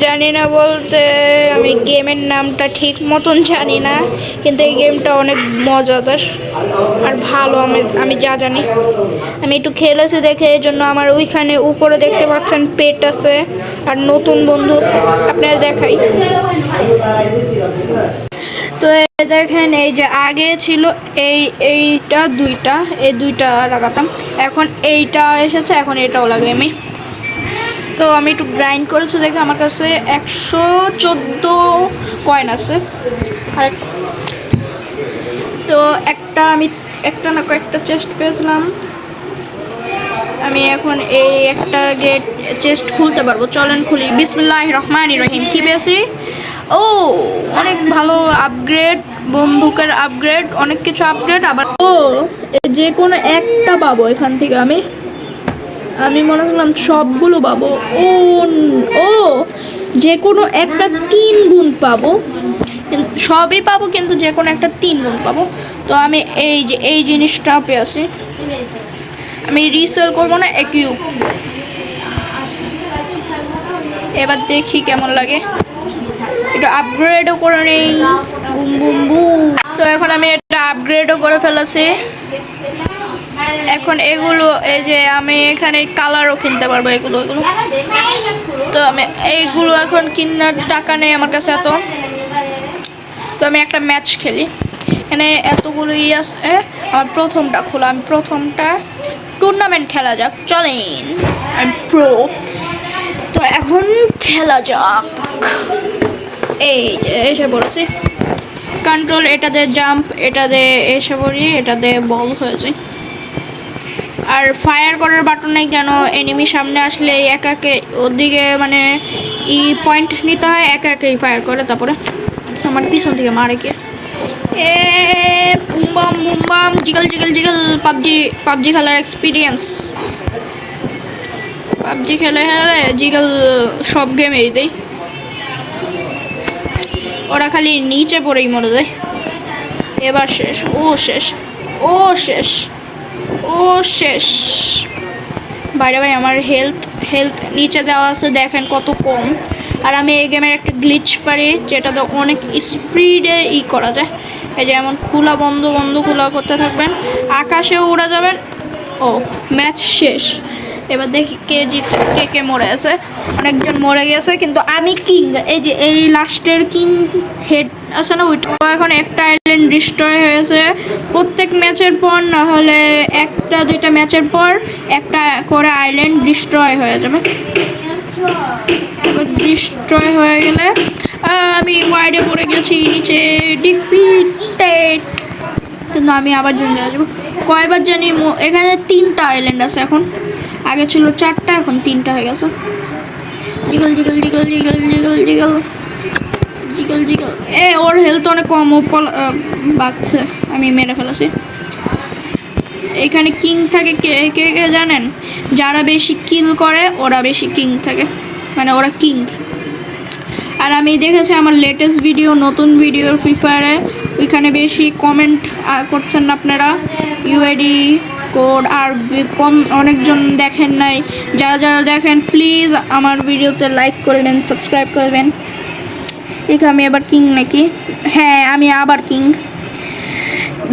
জানি না বলতে আমি গেমের নামটা ঠিক মতন জানি না, কিন্তু এই গেমটা অনেক মজাদার আর ভালো। আমি যা জানি, আমি একটু খেলেছি দেখে এই জন্য আমার ওইখানে উপরে দেখতে পাচ্ছেন পেট আছে আর নতুন বন্ধু আপনারা দেখাই। তো দেখেন এই যে আগে ছিল এইটা দুইটা, এই দুইটা লাগাতাম, এখন এইটা এসেছে, এখন এটাও লাগাই আমি। তো আমি একটু গ্রাইন্ড করেছি দেখে আমার কাছে 114 কয়েন আছে। আর তো একটা না কয়েকটা চেস্ট পেয়েছিলাম। আমি এখন এই একটা গেট চেস্ট খুলতে পারবো, চলেন খুলি। বিসমিল্লাহির রহমানির রহিম। কি পেয়েছি? ও অনেক ভালো আপগ্রেড, বন্দুকের আপগ্রেড, অনেক কিছু আপগ্রেড। আবার যে কোনো একটা পাবো এখান থেকে। আমি মনে করলাম সবগুলো পাবো। ও যে কোনো একটা 3 গুণ পাবো, সবই পাবো কিন্তু যে কোনো একটা 3 গুণ পাবো। তো আমি এই জিনিসটা পেয়েছি, আমি রিসেল করবো না একই। এবার দেখি কেমন লাগে, এটা আপগ্রেডও করে নেই। Boom boom boom. তো এখন আমি এটা আপগ্রেডও করে ফেলেছি। এখন এগুলো এই যে আমি এখানে কালারও কিনতে পারবো, এগুলো। তো আমি এইগুলো এখন কেনার টাকা নেই আমার কাছে এত। তো আমি একটা ম্যাচ খেলি, এখানে এতগুলো আছে। আমার প্রথমটা খোলা, আমি প্রথমটা টুর্নামেন্ট খেলা যাক, চলেন। আমি প্রো, তো এখন খেলা যাক। এই যে এসে পড়েছি, কন্ট্রোল, এটা দিয়ে জাম্প, এটা দিয়ে এসে পড়ি, এটা দিয়ে বল হয়েছে। আর ফায়ার করার বাটন নেই কেন? এনিমি সামনে আসলে একাকে ওদিকে মানে পয়েন্ট নিতে হয়, একাই ফায়ার করে, তারপরে আমার পিছন থেকে মারে কে। বুম বাম জিগল পাবজি খেলার এক্সপিরিয়েন্স। পাবজি খেলে জিগল সব গেমেই দেয়, ওরা খালি নিচে পড়েই মরে যায়। এবার শেষ, শেষ। বাইরে ভাই আমার হেলথ নিচে দেওয়া আছে, দেখেন কত কম। আর আমি এই গেমের একটা গ্লিচ পারি, যেটাতে অনেক স্পিডে করা যায়। এই যে এমন খোলা বন্ধ খোলা করতে থাকবেন, আকাশেও উড়া যাবেন। ও ম্যাচ শেষ। এবার দেখি কে মরে আছে। অনেকজন মরে গেছে, কিন্তু আমি কিং। এই যে এই লাস্টের কিং হেড আছে না, ওইটা এখন একটা আইল্যান্ড ডিস্ট্রয় হয়েছে। প্রত্যেক ম্যাচের পর না হলে 1-2টা ম্যাচের পর একটা করে আইল্যান্ড ডিস্ট্রয় হয়ে যাবে। ডিস্ট্রয় হয়ে গেলে আমি ওয়াইডে পড়ে গেছি নিচে, ডিফিটেড। কিন্তু আমি আবার জন্য আসবো কয়বার জানি। এখানে 3টা আইল্যান্ড আছে এখন, আগে ছিল 4টা, এখন 3টা হয়ে গেছে। জিগল ওর হেলথ অনেক কম, বাঁচছে, আমি মেরে ফেলেছি। এখানে কিং থাকে কে জানেন? যারা বেশি কিল করে ওরা বেশি কিং থাকে, মানে ওরা কিং। আর আমি দেখেছি আমার লেটেস্ট ভিডিও, নতুন ভিডিও ফ্রি ফায়ারে, ওইখানে বেশি কমেন্ট করছেন আপনারা ইউআইডি কোড, আর কম অনেকজন দেখেন নাই। যারা দেখেন প্লিজ আমার ভিডিওতে লাইক করে দেবেন, সাবস্ক্রাইব করে দেবেন। দেখে আমি আবার কিং নাকি? হ্যাঁ আমি আবার কিং।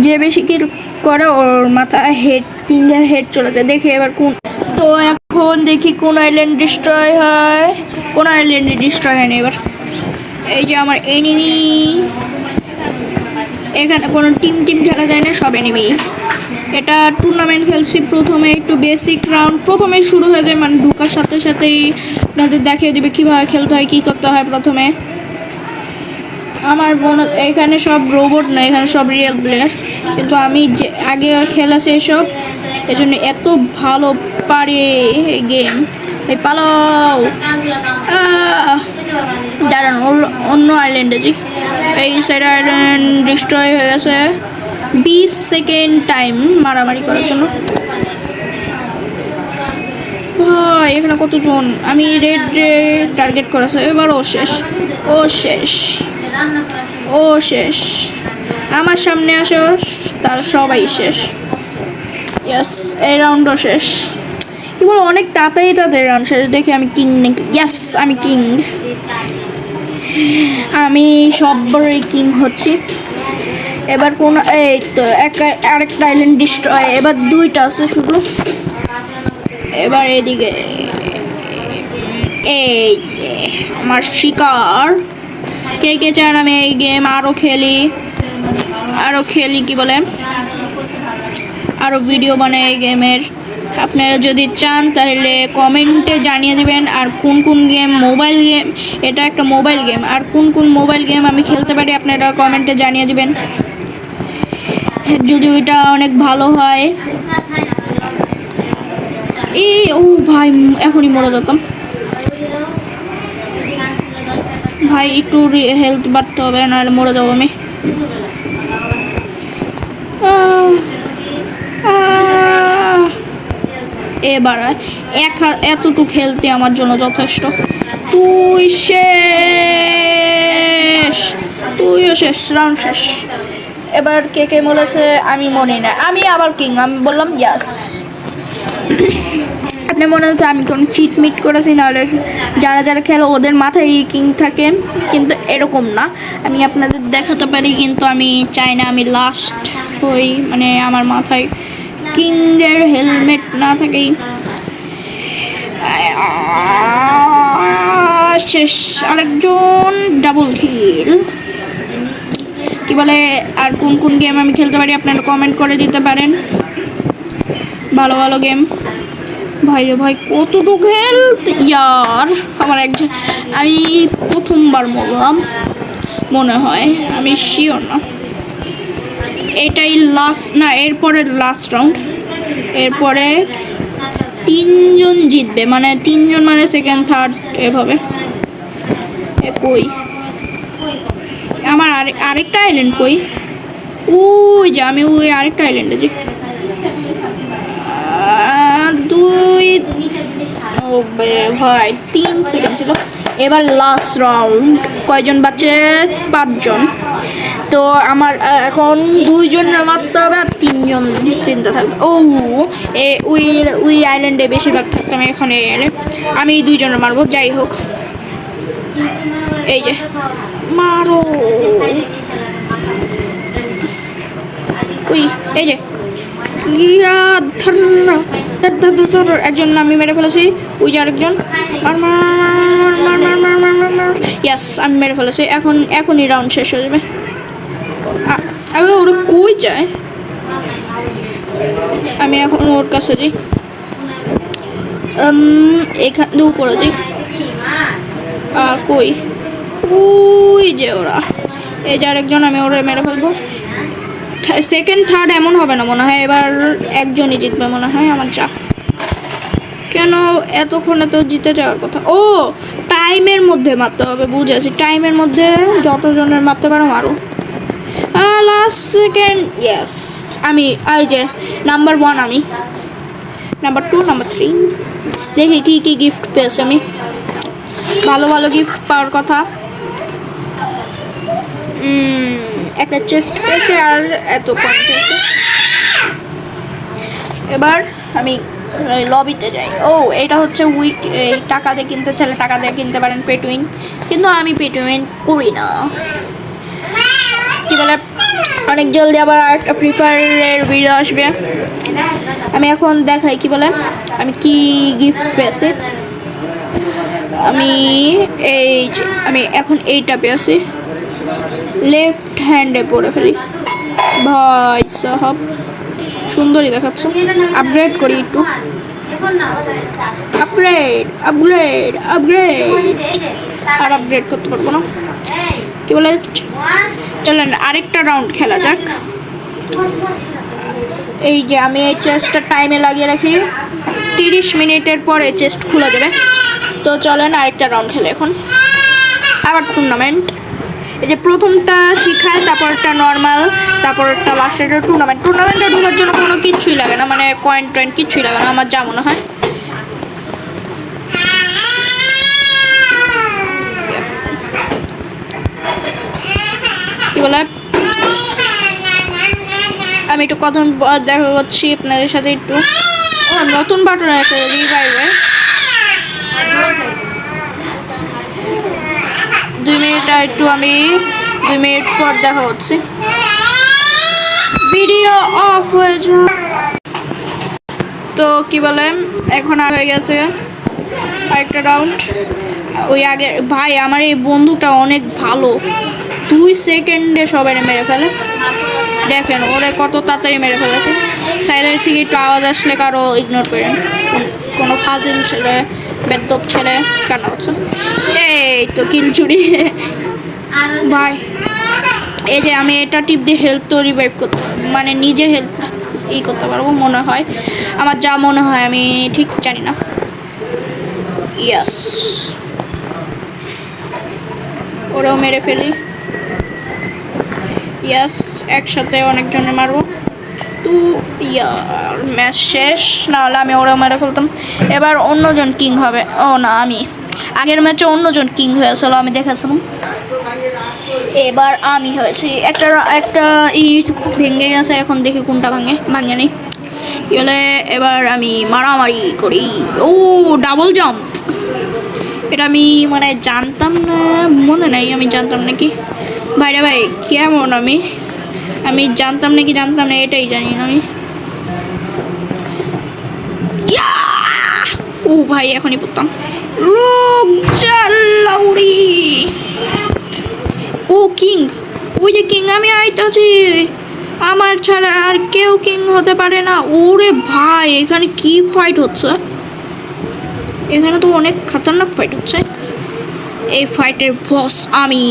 যে বেশি কিল করে ওর মাথায় কিংয়ের হেড চলে যায়। দেখে এবার কোন, তো এখন দেখি কোন আইল্যান্ড ডিস্ট্রয় হয়। কোন আইল্যান্ডে ডিস্ট্রয় হয়নি এবার। এই যে আমার এনিমি, এখানে কোনো টিম খেলা যায় না, সব এনিমি। এটা টুর্নামেন্ট খেলছি, প্রথমে একটু বেসিক রাউন্ড প্রথমে শুরু হয়ে যায়, মানে ঢোকার সাথেই আপনাদের দেখিয়ে দেবে কীভাবে খেলতে হয়, কী করতে হয়। প্রথমে আমার বোন, এখানে সব রোবট না, এখানে সব রিয়েল প্লেয়ার, কিন্তু আমি যে আগে খেলেছি এসব, এজন্য এত ভালো পারে এই গেম। এই পালাও, দাঁড়ান অন্য আইল্যান্ডে জি। এই সাইড আইল্যান্ড ডিস্ট্রয় হয়ে গেছে। 20 সেকেন্ড টাইম মারামারি করার জন্য। ভাই এখানে কতজন, আমি রেড টার্গেট করেছে। এবার ও শেষ। আমার সামনে আসে তার সবাই শেষ। ইয়েস, এই রাউন্ডও শেষ। কি বল অনেক তাড়াতাড়ি তাদের রান শেষ দেখে আমি কিং নাকি ইয়াস আমি কিং আমি সববারই কিং হচ্ছি এবার কোন এই তো আরেকটা আইল্যান্ড ডিস্ট্রয় এবার দুইটা আছে শুধু এবার এদিকে এই আমার শিকার কে কে চান আমি এই গেম আরও খেলি কি বলে আরও ভিডিও বানাই এই গেমের আপনারা যদি চান তাহলে কমেন্টে জানিয়ে দিবেন আর কোন কোন গেম মোবাইল গেম এটা একটা মোবাইল গেম আর কোন কোন মোবাইল গেম আমি খেলতে পারি আপনারা কমেন্টে জানিয়ে দিবেন যদি ওইটা অনেক ভালো হয় এই ও ভাই এখনই মরে যেতাম ভাই একটু হেলথ বাড়তে হবে নাহলে মরে যাবো আমি এবার এতটুকু খেলতে আমার জন্য যথেষ্ট তুইও শেষ রাউন্ড শেষ এবার কে কে বলেছে আমি মনে না আমি আবার কিং আমি বললাম ইয়াস আপনি মনে হচ্ছে আমি কোন চিটমিট করেছি নাহলে যারা যারা খেলো ওদের মাথায় কিং থাকে কিন্তু এরকম না আমি আপনাদের দেখাতে পারি কিন্তু আমি চাই না আমি লাস্ট হই মানে আমার মাথায় কিংয়ের হেলমেট না থাকেই শেষ আরেকজন ডাবল কিল কি বলে আর কোন কোন গেম আমি খেলতে পারি আপনারা কমেন্ট করে দিতে পারেন ভালো ভালো গেম ভাই রে ভাই কতটুকু হেলথ ইয়ার আমার একজন আমি প্রথমবার মরলাম মনে হয় আমি শিওর না এটাই লাস্ট না এরপরে লাস্ট রাউন্ড এরপরে তিনজন জিতবে মানে তিনজন মানে সেকেন্ড থার্ড এভাবে কই আমার আরেকটা আইল্যান্ড কই ওই যে আমি ওই আরেকটা আইল্যান্ডে যে দুই ও ভাই 3 সেকেন্ড ছিল এবার লাস্ট রাউন্ড কয়জন বাচ্চা 5 জন তো আমার এখন 2 জন মারতে হবে আর 3 জন চিন্তা থাকবে ও ওই আইল্যান্ডে বেশিরভাগ থাকতাম এখানে এলে আমি 2 জনের মারবো যাই হোক এই যে মারো ওই এই যে একজন আমি মেরে ফেলেছি ওই যে আরেকজন ইয়াস আমি মেরে ফেলেছি এখনই রাউন্ড শেষ হয়ে যাবে আমি ওরা কই যায় আমি এখন ওর কাছে যাই এখানে উপরে যাই কই ওই যে ওরা এই যে আরেকজন আমি ওরা মেরে ফেলবো সেকেন্ড থার্ড এমন হবে না মনে হয় এবার একজনই জিতবে মনে হয় আমার চা কেন এতক্ষণে তো জিতে যাওয়ার কথা ও টাইমের মধ্যে মারতে হবে বুঝেছি টাইমের মধ্যে যতজনের মারতে পারো মারো লাস্ট সেকেন্ড ইয়েস আমি এই যে নাম্বার 1 আমি নাম্বার 2 নাম্বার 3 দেখি কি কি গিফট পেয়েছি আমি ভালো ভালো গিফট পাওয়ার কথা একটা চেস্ট পেয়েছে আর এত কম পেয়েছে এবার আমি লবিতে যাই ও এটা হচ্ছে উইক এই টাকা দিয়ে কিনতে চাইলে টাকা দিয়ে কিনতে পারেন পেটুইন কিন্তু আমি পেটুইন করি না কি বলে অনেক জলদি আবার একটা ফ্রি ফায়ারের ভিডিও আসবে আমি এখন দেখাই কি বলে আমি কি গিফট পেয়েছি আমি এখন এইটা পেয়েছি লেফট হ্যান্ডে পরে ফেলি ভাই সাহাব সুন্দরই দেখাচ্ছে আপগ্রেড করি একটু আপগ্রেড আর আপগ্রেড করতে পারবো না কি বলে চলেন আরেকটা রাউন্ড খেলা যাক এই যে আমি এই চেস্টটা টাইমে লাগিয়ে রাখি 30 মিনিটের পরে চেস্ট খুলে যাবে তো চলেন আরেকটা রাউন্ড খেলে এখন আবার টুর্নামেন্ট এই যে প্রথমটা শিখায় তারপরটা নর্মাল তারপরটা লাস্টের টুর্নামেন্টে ঢোকার জন্য কোনো কিছুই লাগে না মানে কয়েন কিছুই লাগে না আমার যা মনে হয় কি বলে আমি একটু কথা দেখা করছি আপনাদের সাথে একটু ও ও নতুন বাটন আছে রিভাইভে। 2 মিনিট একটু আমি 2 মিনিট পর দেখা হচ্ছে। ভিডিও অফ হয়ে যায়। তো কি বলে এখন আর হয়ে গেছে আরেকটা রাউন্ড। ওই আগে ভাই আমার এই বন্ধুটা অনেক ভালো, 2 সেকেন্ডে সবাই মেরে ফেলে। দেখেন ওরে কত তাড়াতাড়ি মেরে ফেলেছে। সাইডের থেকে একটু আওয়াজ আসলে কারো ইগনোর করেন, কোনো ফাজিল ছেলে বেদ্যপ ছেলে কান্না হচ্ছে। এই তো কিল চুরি ভাই। এই যে আমি এটা টিপ দিয়ে হেলথ তো রিভাইভ করতে মানে নিজে হেলথ করতে পারবো মনে হয়, আমার যা মনে হয়, আমি ঠিক জানি না। ইয়াস, ওরাও মেরে ফেলি। ইয়াস, একসাথে অনেকজনে মারবো। তো ইয়ার ম্যাচ শেষ, নাহলে আমি ওরাও মেরে ফেলতাম। এবার অন্যজন কিং হবে। ও না, আমি আগের ম্যাচে অন্যজন কিং হয়েছিল, আমি দেখেছিলাম। এবার আমি হয়েছি একটা ভেঙে গেছে, এখন দেখি কোনটা ভাঙে নেই বলে। এবার আমি মারামারি করি। ও ডাবল জাম্প, এটা আমি মানে জানতাম না, মনে নাই আমি জানতাম নাকি। ভাইরা ভাই কেমন আমি জানতাম নাকি জানতাম না, এটাই জানি না আমি। ও ভাই এখনই পড়তাম। রোগ চাল্লাউরি। ও কিং, ওই যে কিং, আমি আইতাছি। আমার ছাড়া আর কেউ কিং হতে পারে না। ওরে ভাই এখানে কি ফাইট হচ্ছে, এখানে তো অনেক খতরনাক ফাইট হচ্ছে। এই ফাইটের বস আমি,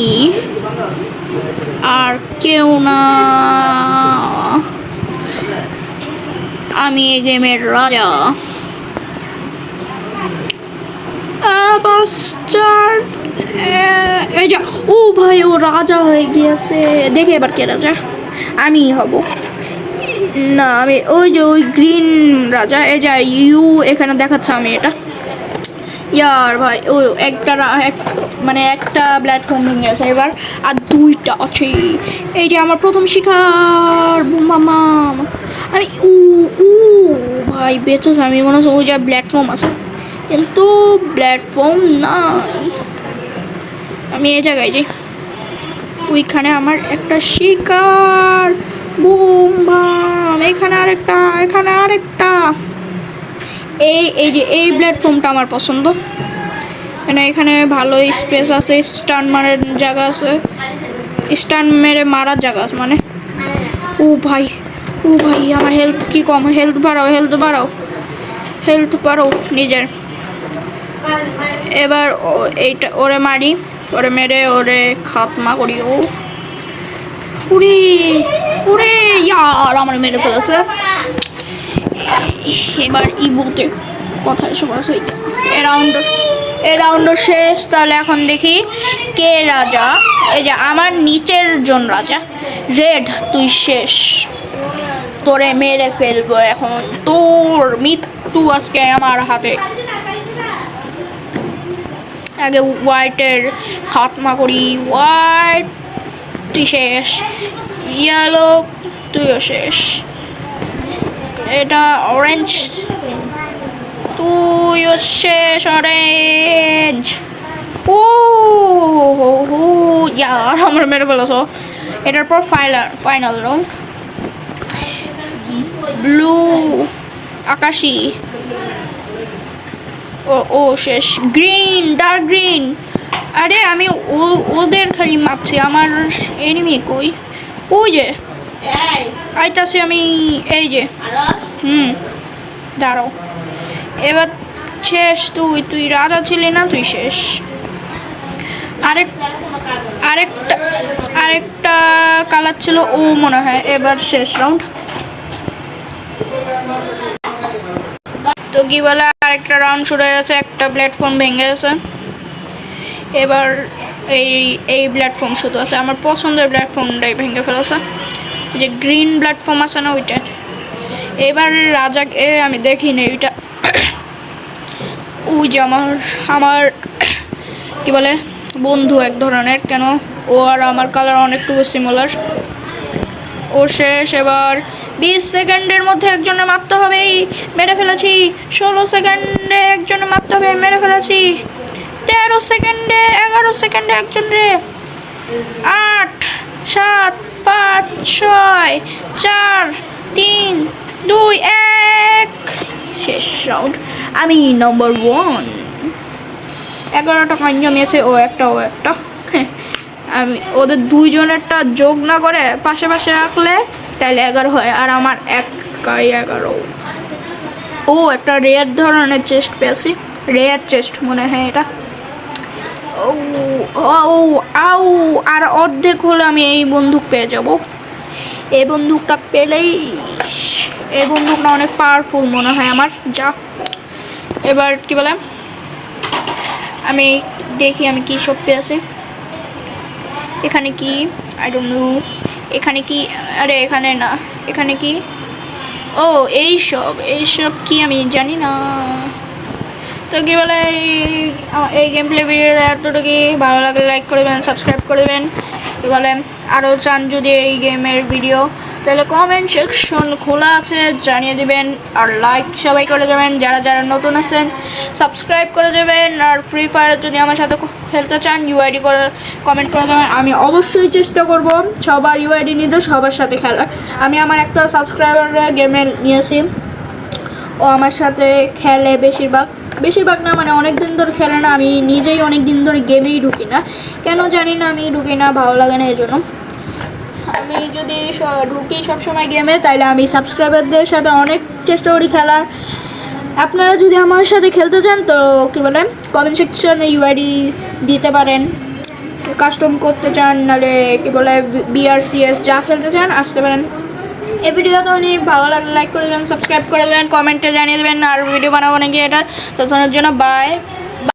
আর কেউ না। আমি এই গেমের রাজা। এই যা, ও ভাই ও রাজা হয়ে গিয়েছে। দেখে এবার কে রাজা, আমি হব না। আমি ওই যে ওই গ্রিন রাজা, এই যা ইউ এখানে দেখাচ্ছে, আমি এটা। ইয়ার ভাই ও মানে একটা প্ল্যাটফর্ম ভেঙে গেছে এবার, আর 2টা আছে। এই যে আমার প্রথম শিকার মামা। আমি ভাই বেঁচেছে। আমি মনে হচ্ছে ওই যে প্ল্যাটফর্ম আছে, কিন্তু প্ল্যাটফর্ম নাই। আমি এই জায়গায় যাই, ওইখানে আমার একটা শিকার। বুম বাম, এখানে আরেকটা। এই যে এই প্ল্যাটফর্মটা আমার পছন্দ, মানে এখানে ভালো স্পেস আছে, স্টান মারার জায়গা আছে, স্টান মেরে মারার জায়গা আছে মানে। ও ভাই আমার হেলথ কি কম, হেলথ বাড়াও নিজের। এবার এইটা ওরে মারি, ওরে মেরে ওরে খাতমা করি। ওরে ইয়ার আমার মেরে ফেলেছে। এবার ইবোতে কথায় সবার আছে। এই রাউন্ড শেষ। তাহলে এখন দেখি কে রাজা। এই যে আমার নিচের জন রাজা রেড, তুই শেষ, তোরে মেরে ফেলবো এখন, তোর মৃত্যু আজকে আমার হাতে। আগে হোয়াইটের খাতমা করি। হোয়াইট তুই শেষ, ইয়েলো তুইও শেষ, এটা অরেঞ্জ তুইও শেষ, অরেঞ্জ। ও ইয়ার আমার মেরে ফেলেছ। এটার পর ফাইনাল রাউন্ড, ব্লু আকাশি। ও শেষ, গ্রিন ডার্ক গ্রিন। আরে আমি ওদের খালি মাপছি, আমার এনিমি কই? ওই যে আইতাছি আমি, এই যে দাঁড়াও। এবার শেষ, তুই রাজা ছিলি না, তুই শেষ। আরেকটা কালার ছিল ও মনে হয়। এবার শেষ রাউন্ড। তো কি বলে আরেকটা রাউন্ড শুরু হয়ে গেছে, একটা প্ল্যাটফর্ম ভেঙে গেছে। এবার এই প্ল্যাটফর্ম শুধু আছে, আমার পছন্দের প্ল্যাটফর্মটাই ভেঙে ফেলেছে, যে গ্রিন প্ল্যাটফর্ম আছে না ওইটা। এবার রাজাকে আমি দেখিনি ওইটা। ওই যে আমার কি বলে বন্ধু এক ধরনের, কেন ও আর আমার কালার অনেকটুকু সিমিলার। ও শেষ। এবার 20 সেকেন্ডের মধ্যে একজনের মারতে হবে, মেরে ফেলেছি। 16 সেকেন্ডে একজনের মারতে হবে, মেরে ফেলেছি। 13 সেকেন্ডে, 11 সেকেন্ডে একজনরে। 8 7 5 6 4 3 2 1 শেষ রাউন্ড। আমি নম্বর 1। 11টা কয়েন জমিয়েছে, ও একটা। আমি ওদের দুইজনেরটা যোগ না করে পাশে পাশে রাখলে তাহলে 11 হয়, আর আমার একাই 11। ও একটা রেয়ার ধরনের চেস্ট পেয়েছি, রেয়ার চেস্ট মনে হয় এটা। ও ও আউ, আর অর্ধেক হলে আমি এই বন্দুক পেয়ে যাব। এই বন্দুকটা পেলেই, এই বন্দুকটা অনেক পাওয়ারফুল মনে হয় আমার। যা, এবার কি বলে, আমি দেখি আমি কি সব পেয়েছি। এখানে কি, আই ডোন্ট নো। এখানে কি, আরে এখানে না, এখানে কি, ও এইসব কি আমি জানি না। তো কি বলে, এই গেম প্লে ভিডিওটা এতটুকু। ভালো লাগলে লাইক করে দেবেন, সাবস্ক্রাইব করে দেবেন। কি বলে, আরও চান যদি এই গেমের ভিডিও, তাহলে কমেন্ট সেকশন খোলা আছে, জানিয়ে দেবেন। আর লাইক সবাই করে যাবেন, যারা যারা নতুন আছেন সাবস্ক্রাইব করে দেবেন। আর ফ্রি ফায়ার যদি আমার সাথে খেলতে চান ইউআইডি করে কমেন্ট করে দেবেন। আমি অবশ্যই চেষ্টা করব সবার ইউআইডি নিতে, সবার সাথে খেলার। আমি আমার একটা সাবস্ক্রাইবার গেমে নিয়েছি, ও আমার সাথে খেলে বেশিরভাগ না, মানে অনেক দিন ধরে খেলে না। আমি নিজেই অনেক দিন ধরে গেমেই ঢুকি না, কেন জানি না, আমি ঢুকি না, ভালো লাগে না। এই জন্য আমি যদি ঢুকি সবসময় গেমে, তাইলে আমি সাবস্ক্রাইবারদের সাথে অনেক চেষ্টা করি খেলার। আপনারা যদি আমার সাথে খেলতে চান তো কী বলে, কমেন্ট সেকশনে ইউআইডি দিতে পারেন। কাস্টম করতে চান, নাহলে কী বলে বিআরসিএস যা খেলতে চান আসতে পারেন। এই ভিডিওটা অনেক ভালো লাগলে লাইক করে দেবেন, সাবস্ক্রাইব করে দেবেন, কমেন্টে জানিয়ে দেবেন। আর ভিডিও বানাবো নাকি এটা, ততক্ষণের জন্য বাই।